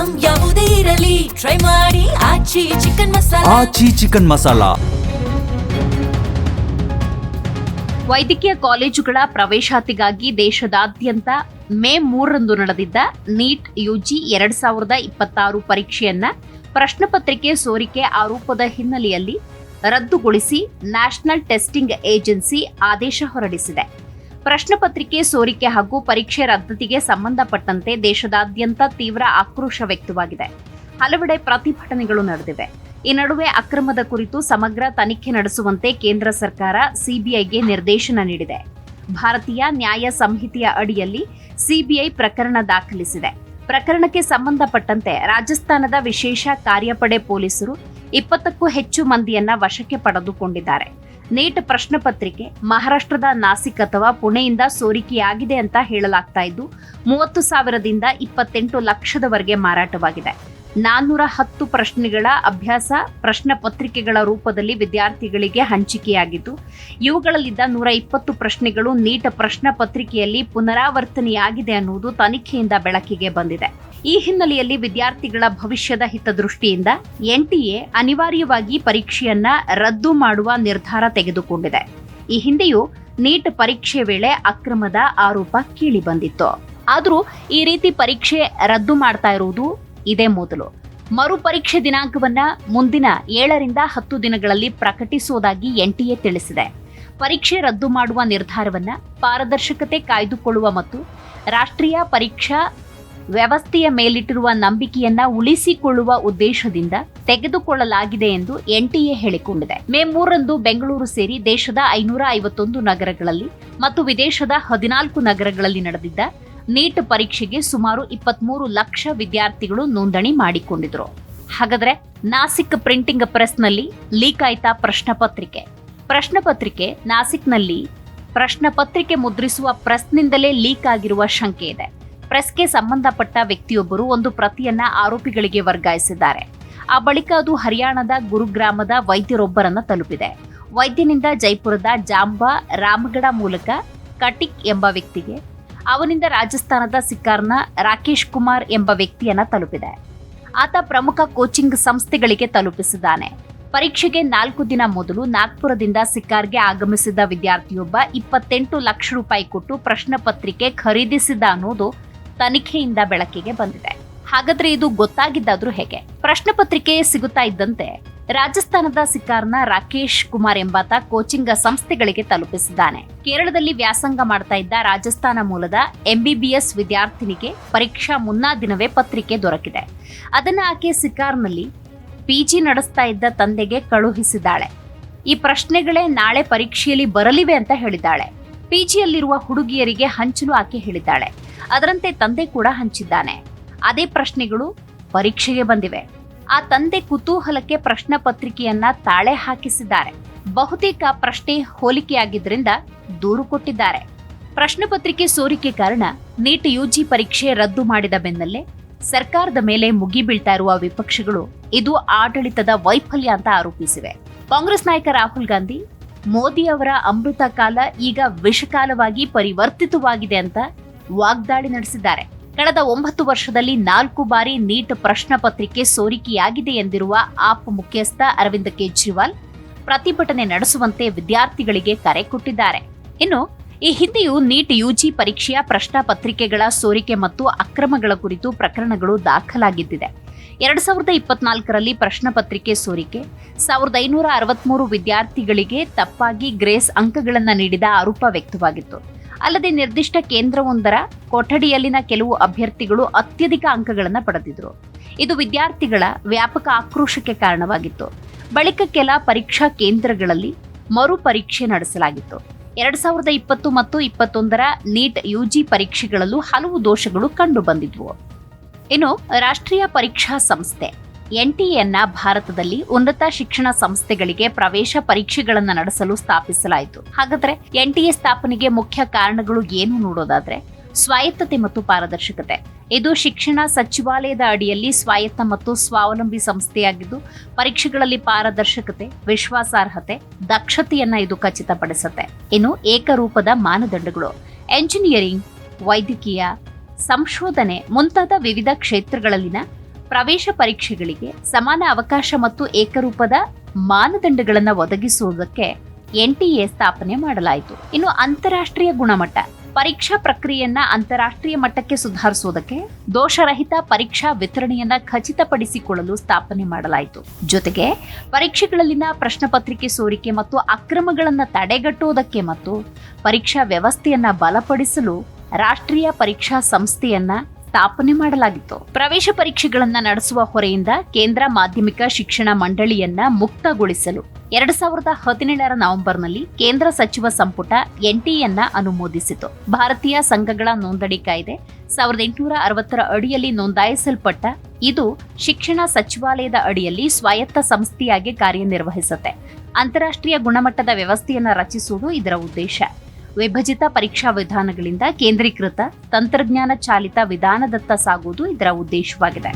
Item ಯಾವುದೇ ಇರಲಿ try ಮಾಡಿ ಆಚಿ ಚಿಕನ್ ಮಸಾಲಾ. ಆಚಿ ಚಿಕನ್ ಮಸಾಲಾ. ವೈದ್ಯಕೀಯ ಕಾಲೇಜುಗಳ ಪ್ರವೇಶಾತಿಗಾಗಿ ದೇಶದಾದ್ಯಂತ ಮೇ 3ರಂದು ನಡೆದಿದ್ದ ನೀಟ್ ಯುಜಿ 2026 ಪರೀಕ್ಷೆಯನ್ನ ಪ್ರಶ್ನಪತ್ರಿಕೆ ಸೋರಿಕೆ ಆರೋಪದ ಹಿನ್ನೆಲೆಯಲ್ಲಿ ರದ್ದುಗೊಳಿಸಿ ನ್ಯಾಷನಲ್ ಟೆಸ್ಟಿಂಗ್ ಏಜೆನ್ಸಿ ಆದೇಶ ಹೊರಡಿಸಿದೆ. ಪ್ರಶ್ನಪತ್ರಿಕೆ ಸೋರಿಕೆ ಹಾಗೂ ಪರೀಕ್ಷೆ ರದ್ದತಿಗೆ ಸಂಬಂಧಪಟ್ಟಂತೆ ದೇಶದಾದ್ಯಂತ ತೀವ್ರ ಆಕ್ರೋಶ ವ್ಯಕ್ತವಾಗಿದೆ. ಹಲವೆಡೆ ಪ್ರತಿಭಟನೆಗಳು ನಡೆದಿವೆ. ಈ ನಡುವೆ ಅಕ್ರಮದ ಕುರಿತು ಸಮಗ್ರ ತನಿಖೆ ನಡೆಸುವಂತೆ ಕೇಂದ್ರ ಸರ್ಕಾರ ಸಿಬಿಐಗೆ ನಿರ್ದೇಶನ ನೀಡಿದೆ. ಭಾರತೀಯ ನ್ಯಾಯ ಸಂಹಿತೆಯ ಅಡಿಯಲ್ಲಿ ಸಿಬಿಐ ಪ್ರಕರಣ ದಾಖಲಿಸಿದೆ. ಪ್ರಕರಣಕ್ಕೆ ಸಂಬಂಧಪಟ್ಟಂತೆ ರಾಜಸ್ಥಾನದ ವಿಶೇಷ ಕಾರ್ಯಪಡೆ ಪೊಲೀಸರು 20ಕ್ಕೂ ಹೆಚ್ಚು ಮಂದಿಯನ್ನ ವಶಕ್ಕೆ ಪಡೆದುಕೊಂಡಿದ್ದಾರೆ. ನೀಟ್ ಪ್ರಶ್ನೆ ಪತ್ರಿಕೆ ಮಹಾರಾಷ್ಟ್ರದ ನಾಸಿಕ್ ಅಥವಾ ಪುಣೆಯಿಂದ ಸೋರಿಕೆಯಾಗಿದೆ ಅಂತ ಹೇಳಲಾಗ್ತಾ ಇದ್ದು 30,000ದಿಂದ 28 ಲಕ್ಷದವರೆಗೆ ಮಾರಾಟವಾಗಿದೆ. 410 ಪ್ರಶ್ನೆಗಳ ಅಭ್ಯಾಸ ಪ್ರಶ್ನೆ ಪತ್ರಿಕೆಗಳ ರೂಪದಲ್ಲಿ ವಿದ್ಯಾರ್ಥಿಗಳಿಗೆ ಹಂಚಿಕೆಯಾಗಿದ್ದು, ಇವುಗಳಲ್ಲಿದ್ದ 120 ಪ್ರಶ್ನೆಗಳು ನೀಟ್ ಪ್ರಶ್ನೆ ಪತ್ರಿಕೆಯಲ್ಲಿ ಪುನರಾವರ್ತನೆಯಾಗಿದೆ ಅನ್ನುವುದು ತನಿಖೆಯಿಂದ ಬೆಳಕಿಗೆ ಬಂದಿದೆ. ಈ ಹಿನ್ನೆಲೆಯಲ್ಲಿ ವಿದ್ಯಾರ್ಥಿಗಳ ಭವಿಷ್ಯದ ಹಿತದೃಷ್ಟಿಯಿಂದ ಎನ್ಟಿಎ ಅನಿವಾರ್ಯವಾಗಿ ಪರೀಕ್ಷೆಯನ್ನ ರದ್ದು ಮಾಡುವ ನಿರ್ಧಾರ ತೆಗೆದುಕೊಂಡಿದೆ. ಈ ಹಿಂದೆಯೂ ನೀಟ್ ಪರೀಕ್ಷೆ ವೇಳೆ ಅಕ್ರಮದ ಆರೋಪ ಕೇಳಿ ಬಂದಿತ್ತು. ಆದರೂ ಈ ರೀತಿ ಪರೀಕ್ಷೆ ರದ್ದು ಮಾಡ್ತಾ ಇರುವುದು ಇದೇ ಮೊದಲು. ಮರು ಪರೀಕ್ಷೆ ದಿನಾಂಕವನ್ನ ಮುಂದಿನ 7ರಿಂದ 10 ದಿನಗಳಲ್ಲಿ ಪ್ರಕಟಿಸುವುದಾಗಿ ಎನ್ಟಿಎ ತಿಳಿಸಿದೆ. ಪರೀಕ್ಷೆ ರದ್ದು ಮಾಡುವ ನಿರ್ಧಾರವನ್ನ ಪಾರದರ್ಶಕತೆ ಕಾಯ್ದುಕೊಳ್ಳುವ ಮತ್ತು ರಾಷ್ಟ್ರೀಯ ಪರೀಕ್ಷಾ ವ್ಯವಸ್ಥೆಯ ಮೇಲಿಟ್ಟಿರುವ ನಂಬಿಕೆಯನ್ನ ಉಳಿಸಿಕೊಳ್ಳುವ ಉದ್ದೇಶದಿಂದ ತೆಗೆದುಕೊಳ್ಳಲಾಗಿದೆ ಎಂದು ಎನ್ಟಿಎ ಹೇಳಿಕೊಂಡಿದೆ. ಮೇ 3ರಂದು ಬೆಂಗಳೂರು ಸೇರಿ ದೇಶದ 551 ನಗರಗಳಲ್ಲಿ ಮತ್ತು ವಿದೇಶದ 14 ನಗರಗಳಲ್ಲಿ ನಡೆದಿದ್ದ ನೀಟ್ ಪರೀಕ್ಷೆಗೆ ಸುಮಾರು 23 ಲಕ್ಷ ವಿದ್ಯಾರ್ಥಿಗಳು ನೋಂದಣಿ ಮಾಡಿಕೊಂಡಿದ್ರು. ಹಾಗಾದ್ರೆ ನಾಸಿಕ್ ಪ್ರಿಂಟಿಂಗ್ ಪ್ರೆಸ್ನಲ್ಲಿ ಲೀಕ್ ಆಯ್ತಾ ಪ್ರಶ್ನೆ ಪತ್ರಿಕೆ ನಾಸಿಕ್ನಲ್ಲಿ ಪ್ರಶ್ನೆ ಪತ್ರಿಕೆ ಮುದ್ರಿಸುವ ಪ್ರೆಸ್ನಿಂದಲೇ ಲೀಕ್ ಆಗಿರುವ ಶಂಕೆ ಇದೆ. ಪ್ರೆಸ್ಗೆ ಸಂಬಂಧಪಟ್ಟ ವ್ಯಕ್ತಿಯೊಬ್ಬರು ಒಂದು ಪ್ರತಿಯನ್ನ ಆರೋಪಿಗಳಿಗೆ ವರ್ಗಾಯಿಸಿದ್ದಾರೆ. ಆ ಬಳಿಕ ಅದು ಹರಿಯಾಣದ ಗುರುಗ್ರಾಮದ ವೈದ್ಯರೊಬ್ಬರನ್ನ ತಲುಪಿದೆ. ವೈದ್ಯನಿಂದ ಜೈಪುರದ ಜಾಂಬಾ ರಾಮಗಢ ಮೂಲಕ ಕಟಿಕ್ ಎಂಬ ವ್ಯಕ್ತಿಗೆ, ಅವನಿಂದ ರಾಜಸ್ಥಾನದ ಸಿಕ್ಕಾರ್ನ ರಾಕೇಶ್ ಕುಮಾರ್ ಎಂಬ ವ್ಯಕ್ತಿಯನ್ನ ತಲುಪಿದೆ. ಆತ ಪ್ರಮುಖ ಕೋಚಿಂಗ್ ಸಂಸ್ಥೆಗಳಿಗೆ ತಲುಪಿಸಿದ್ದಾನೆ. ಪರೀಕ್ಷೆಗೆ 4 ದಿನ ಮೊದಲು ನಾಗ್ಪುರದಿಂದ ಸಿಕ್ಕಾರ್ಗೆ ಆಗಮಿಸಿದ್ದ ವಿದ್ಯಾರ್ಥಿಯೊಬ್ಬ 28 ಲಕ್ಷ ರೂಪಾಯಿ ಕೊಟ್ಟು ಪ್ರಶ್ನೆ ಪತ್ರಿಕೆ ಖರೀದಿಸಿದ್ದ ಅನ್ನೋದು ತನಿಖೆಯಿಂದ ಬೆಳಕಿಗೆ ಬಂದಿದೆ. ಹಾಗಾದ್ರೆ ಇದು ಗೊತ್ತಾಗಿದ್ದಾದ್ರೂ ಹೇಗೆ? ಪ್ರಶ್ನೆ ಪತ್ರಿಕೆ ಸಿಗುತ್ತಾ ಇದ್ದಂತೆ ರಾಜಸ್ಥಾನದ ಸಿಕ್ಕಾರ್ನ ರಾಕೇಶ್ ಕುಮಾರ್ ಎಂಬಾತ ಕೋಚಿಂಗ್ ಸಂಸ್ಥೆಗಳಿಗೆ ತಲುಪಿಸಿದ್ದಾನೆ. ಕೇರಳದಲ್ಲಿ ವ್ಯಾಸಂಗ ಮಾಡ್ತಾ ಇದ್ದ ರಾಜಸ್ಥಾನ ಮೂಲದ ಎಂಬಿಬಿಎಸ್ ವಿದ್ಯಾರ್ಥಿನಿಗೆ ಪರೀಕ್ಷಾ ಮುನ್ನಾ ದಿನವೇ ಪತ್ರಿಕೆ ದೊರಕಿದೆ. ಅದನ್ನ ಆಕೆ ಸಿಕ್ಕಾರ್ನಲ್ಲಿ ಪಿಜಿ ನಡೆಸ್ತಾ ಇದ್ದ ತಂದೆಗೆ ಕಳುಹಿಸಿದ್ದಾಳೆ. ಈ ಪ್ರಶ್ನೆಗಳೇ ನಾಳೆ ಪರೀಕ್ಷೆಯಲ್ಲಿ ಬರಲಿವೆ ಅಂತ ಹೇಳಿದ್ದಾಳೆ. ಪಿಜಿಯಲ್ಲಿರುವ ಹುಡುಗಿಯರಿಗೆ ಹಂಚಲು ಆಕೆ ಹೇಳಿದ್ದಾಳೆ. ಅದರಂತೆ ತಂದೆ ಕೂಡ ಹಂಚಿದ್ದಾನೆ. ಅದೇ ಪ್ರಶ್ನೆಗಳು ಪರೀಕ್ಷೆಗೆ ಬಂದಿವೆ. ಆ ತಂದೆ ಕುತೂಹಲಕ್ಕೆ ಪ್ರಶ್ನೆ ಪತ್ರಿಕೆಯನ್ನ ತಾಳೆ ಹಾಕಿಸಿದ್ದಾರೆ. ಬಹುತೇಕ ಪ್ರಶ್ನೆ ಹೋಲಿಕೆಯಾಗಿದ್ದರಿಂದ ದೂರು ಕೊಟ್ಟಿದ್ದಾರೆ. ಪ್ರಶ್ನೆ ಪತ್ರಿಕೆ ಸೋರಿಕೆ ಕಾರಣ ನೀಟ್ ಯುಜಿ ಪರೀಕ್ಷೆ ರದ್ದು ಮಾಡಿದ ಬೆನ್ನಲ್ಲೇ ಸರ್ಕಾರದ ಮೇಲೆ ಮುಗಿಬೀಳ್ತಾ ಇರುವ ವಿಪಕ್ಷಗಳು ಇದು ಆಡಳಿತದ ವೈಫಲ್ಯ ಅಂತ ಆರೋಪಿಸಿವೆ. ಕಾಂಗ್ರೆಸ್ ನಾಯಕ ರಾಹುಲ್ ಗಾಂಧಿ ಮೋದಿ ಅವರ ಅಮೃತ ಕಾಲ ಈಗ ವಿಷಕಾಲವಾಗಿ ಪರಿವರ್ತಿತವಾಗಿದೆ ಅಂತ ವಾಗ್ದಾಳಿ ನಡೆಸಿದ್ದಾರೆ. ಕಳೆದ 9 ವರ್ಷದಲ್ಲಿ 4 ಬಾರಿ ನೀಟ್ ಪ್ರಶ್ನೆ ಪತ್ರಿಕೆ ಸೋರಿಕೆಯಾಗಿದೆ ಎಂದಿರುವ ಆಪ್ ಮುಖ್ಯಸ್ಥ ಅರವಿಂದ್ ಕೇಜ್ರಿವಾಲ್ ಪ್ರತಿಭಟನೆ ನಡೆಸುವಂತೆ ವಿದ್ಯಾರ್ಥಿಗಳಿಗೆ ಕರೆ ಕೊಟ್ಟಿದ್ದಾರೆ. ಇನ್ನು ಈ ಹಿಂದೆಯೂ ನೀಟ್ ಯುಜಿ ಪರೀಕ್ಷೆಯ ಪ್ರಶ್ನೆ ಪತ್ರಿಕೆಗಳ ಸೋರಿಕೆ ಮತ್ತು ಅಕ್ರಮಗಳ ಕುರಿತು ಪ್ರಕರಣಗಳು ದಾಖಲಾಗಿದ್ದಿದೆ. 2024ರಲ್ಲಿ ಪ್ರಶ್ನೆ ಪತ್ರಿಕೆ ಸೋರಿಕೆ 1563 ವಿದ್ಯಾರ್ಥಿಗಳಿಗೆ ತಪ್ಪಾಗಿ ಗ್ರೇಸ್ ಅಂಕಗಳನ್ನು ನೀಡಿದ ಆರೋಪ ವ್ಯಕ್ತವಾಗಿತ್ತು. ಅಲ್ಲದೆ ನಿರ್ದಿಷ್ಟ ಕೇಂದ್ರವೊಂದರ ಕೊಠಡಿಯಲ್ಲಿನ ಕೆಲವು ಅಭ್ಯರ್ಥಿಗಳು ಅತ್ಯಧಿಕ ಅಂಕಗಳನ್ನು ಪಡೆದಿದ್ರು. ಇದು ವಿದ್ಯಾರ್ಥಿಗಳ ವ್ಯಾಪಕ ಆಕ್ರೋಶಕ್ಕೆ ಕಾರಣವಾಗಿತ್ತು. ಬಳಿಕ ಕೆಲ ಪರೀಕ್ಷಾ ಕೇಂದ್ರಗಳಲ್ಲಿ ಮರು ಪರೀಕ್ಷೆ ನಡೆಸಲಾಗಿತ್ತು. 2020 ಮತ್ತು 2021ರ ನೀಟ್ ಯುಜಿ ಪರೀಕ್ಷೆಗಳಲ್ಲೂ ಹಲವು ದೋಷಗಳು ಕಂಡು ಬಂದಿದ್ವು. ಇನ್ನು ರಾಷ್ಟ್ರೀಯ ಪರೀಕ್ಷಾ ಸಂಸ್ಥೆ ಎನ್ಟಿಎನ್ನ ಭಾರತದಲ್ಲಿ ಉನ್ನತ ಶಿಕ್ಷಣ ಸಂಸ್ಥೆಗಳಿಗೆ ಪ್ರವೇಶ ಪರೀಕ್ಷೆಗಳನ್ನು ನಡೆಸಲು ಸ್ಥಾಪಿಸಲಾಯಿತು. ಹಾಗಾದ್ರೆ ಎನ್ಟಿಎ ಸ್ಥಾಪನೆಗೆ ಮುಖ್ಯ ಕಾರಣಗಳು ಏನು ನೋಡೋದಾದ್ರೆ ಸ್ವಾಯತ್ತತೆ ಮತ್ತು ಪಾರದರ್ಶಕತೆ. ಇದು ಶಿಕ್ಷಣ ಸಚಿವಾಲಯದ ಅಡಿಯಲ್ಲಿ ಸ್ವಾಯತ್ತ ಮತ್ತು ಸ್ವಾವಲಂಬಿ ಸಂಸ್ಥೆಯಾಗಿದ್ದು ಪರೀಕ್ಷೆಗಳಲ್ಲಿ ಪಾರದರ್ಶಕತೆ, ವಿಶ್ವಾಸಾರ್ಹತೆ, ದಕ್ಷತೆಯನ್ನ ಇದು ಖಚಿತಪಡಿಸುತ್ತೆ. ಇನ್ನು ಏಕರೂಪದ ಮಾನದಂಡಗಳು. ಎಂಜಿನಿಯರಿಂಗ್, ವೈದ್ಯಕೀಯ, ಸಂಶೋಧನೆ ಮುಂತಾದ ವಿವಿಧ ಕ್ಷೇತ್ರಗಳಲ್ಲಿನ ಪ್ರವೇಶ ಪರೀಕ್ಷೆಗಳಿಗೆ ಸಮಾನ ಅವಕಾಶ ಮತ್ತು ಏಕರೂಪದ ಮಾನದಂಡಗಳನ್ನು ಒದಗಿಸುವುದಕ್ಕೆ ಎನ್ಟಿಎ ಸ್ಥಾಪನೆ ಮಾಡಲಾಯಿತು. ಇನ್ನು ಅಂತಾರಾಷ್ಟ್ರೀಯ ಗುಣಮಟ್ಟ ಪರೀಕ್ಷಾ ಪ್ರಕ್ರಿಯೆಯನ್ನ ಅಂತಾರಾಷ್ಟ್ರೀಯ ಮಟ್ಟಕ್ಕೆ ಸುಧಾರಿಸುವುದಕ್ಕೆ ದೋಷರಹಿತ ಪರೀಕ್ಷಾ ವಿತರಣೆಯನ್ನ ಖಚಿತಪಡಿಸಿಕೊಳ್ಳಲು ಸ್ಥಾಪನೆ ಮಾಡಲಾಯಿತು. ಜೊತೆಗೆ ಪರೀಕ್ಷೆಗಳಲ್ಲಿನ ಪ್ರಶ್ನೆ ಪತ್ರಿಕೆ ಸೋರಿಕೆ ಮತ್ತು ಅಕ್ರಮಗಳನ್ನು ತಡೆಗಟ್ಟುವುದಕ್ಕೆ ಮತ್ತು ಪರೀಕ್ಷಾ ವ್ಯವಸ್ಥೆಯನ್ನ ಬಲಪಡಿಸಲು ರಾಷ್ಟ್ರೀಯ ಪರೀಕ್ಷಾ ಸಂಸ್ಥೆಯನ್ನ ಸ್ಥಾಪನೆ ಮಾಡಲಾಗಿತ್ತು. ಪ್ರವೇಶ ಪರೀಕ್ಷೆಗಳನ್ನ ನಡೆಸುವ ಹೊರೆಯಿಂದ ಕೇಂದ್ರ ಮಾಧ್ಯಮಿಕ ಶಿಕ್ಷಣ ಮಂಡಳಿಯನ್ನ ಮುಕ್ತಗೊಳಿಸಲು 2017 ನವೆಂಬರ್ನಲ್ಲಿ ಕೇಂದ್ರ ಸಚಿವ ಸಂಪುಟ ಎನ್ಟಿಎನ್ನ ಅನುಮೋದಿಸಿತು. ಭಾರತೀಯ ಸಂಘಗಳ ನೋಂದಣಿ ಕಾಯ್ದೆ 1860 ಅಡಿಯಲ್ಲಿ ನೋಂದಾಯಿಸಲ್ಪಟ್ಟ ಇದು ಶಿಕ್ಷಣ ಸಚಿವಾಲಯದ ಅಡಿಯಲ್ಲಿ ಸ್ವಾಯತ್ತ ಸಂಸ್ಥೆಯಾಗಿ ಕಾರ್ಯನಿರ್ವಹಿಸುತ್ತೆ. ಅಂತಾರಾಷ್ಟ್ರೀಯ ಗುಣಮಟ್ಟದ ವ್ಯವಸ್ಥೆಯನ್ನ ರಚಿಸುವುದು ಇದರ ಉದ್ದೇಶ. ವಿಭಜಿತ ಪರೀಕ್ಷಾ ವಿಧಾನಗಳಿಂದ ಕೇಂದ್ರೀಕೃತ ತಂತ್ರಜ್ಞಾನ ಚಾಲಿತ ವಿಧಾನದತ್ತ ಸಾಗುವುದು ಇದರ ಉದ್ದೇಶವಾಗಿದೆ.